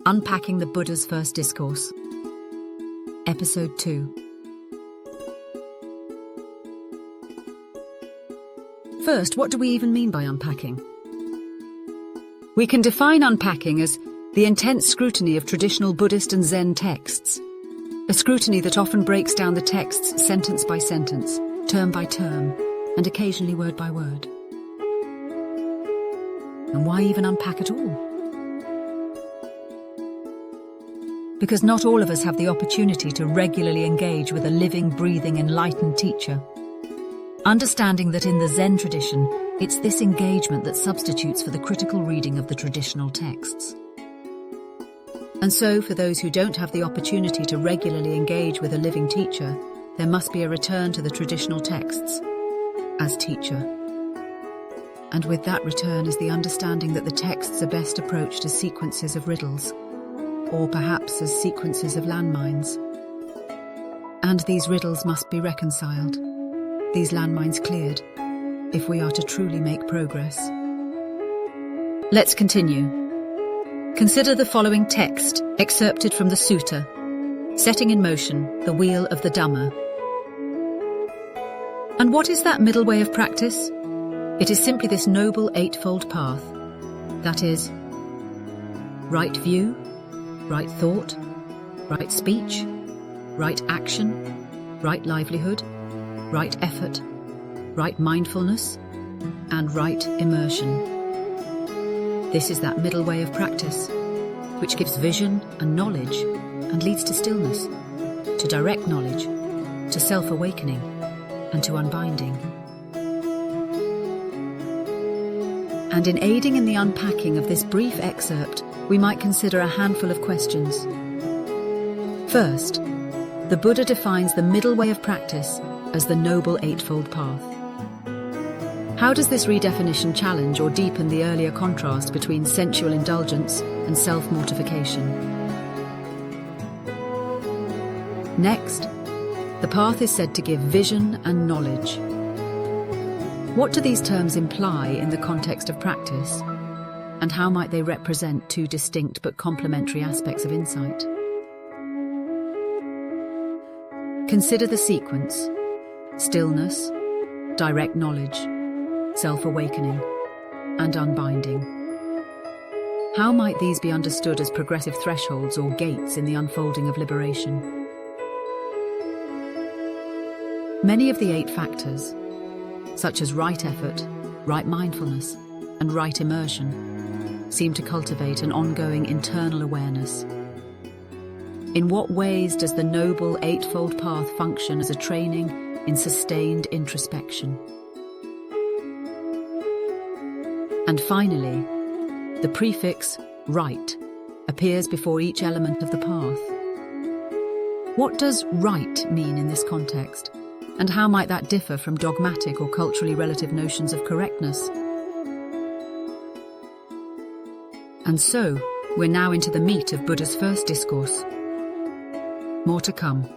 Unpacking the Buddha's First Discourse, Episode 2. First, what do we even mean by unpacking? We can define unpacking as the intense scrutiny of traditional Buddhist and Zen texts, a scrutiny that often breaks down the texts sentence by sentence, term by term, and occasionally word by word. And why even unpack at all? Because not all of us have the opportunity to regularly engage with a living, breathing, enlightened teacher. Understanding that in the Zen tradition, it's this engagement that substitutes for the critical reading of the traditional texts. And so, for those who don't have the opportunity to regularly engage with a living teacher, there must be a return to the traditional texts as teacher. And with that return is the understanding that the texts are best approached as sequences of riddles, or perhaps as sequences of landmines. And these riddles must be reconciled, these landmines cleared, if we are to truly make progress. Let's continue. Consider the following text, excerpted from the Sutta, Setting in Motion, the Wheel of the Dhamma. And what is that middle way of practice? It is simply this Noble Eightfold Path. That is, right view, right thought, right speech, right action, right livelihood, right effort, right mindfulness, and right immersion. This is that middle way of practice, which gives vision and knowledge and leads to stillness, to direct knowledge, to self-awakening, and to unbinding. And in aiding in the unpacking of this brief excerpt, we might consider a handful of questions. First, the Buddha defines the middle way of practice as the Noble Eightfold Path. How does this redefinition challenge or deepen the earlier contrast between sensual indulgence and self-mortification? Next, the path is said to give vision and knowledge. What do these terms imply in the context of practice? And how might they represent two distinct but complementary aspects of insight? Consider the sequence: stillness, direct knowledge, self-awakening, and unbinding. How might these be understood as progressive thresholds or gates in the unfolding of liberation? Many of the 8 factors, such as right effort, right mindfulness, and right immersion, seem to cultivate an ongoing internal awareness. In what ways does the Noble Eightfold Path function as a training in sustained introspection? And finally, the prefix right appears before each element of the path. What does right mean in this context? And how might that differ from dogmatic or culturally relative notions of correctness? And so, we're now into the meat of Buddha's first discourse. More to come.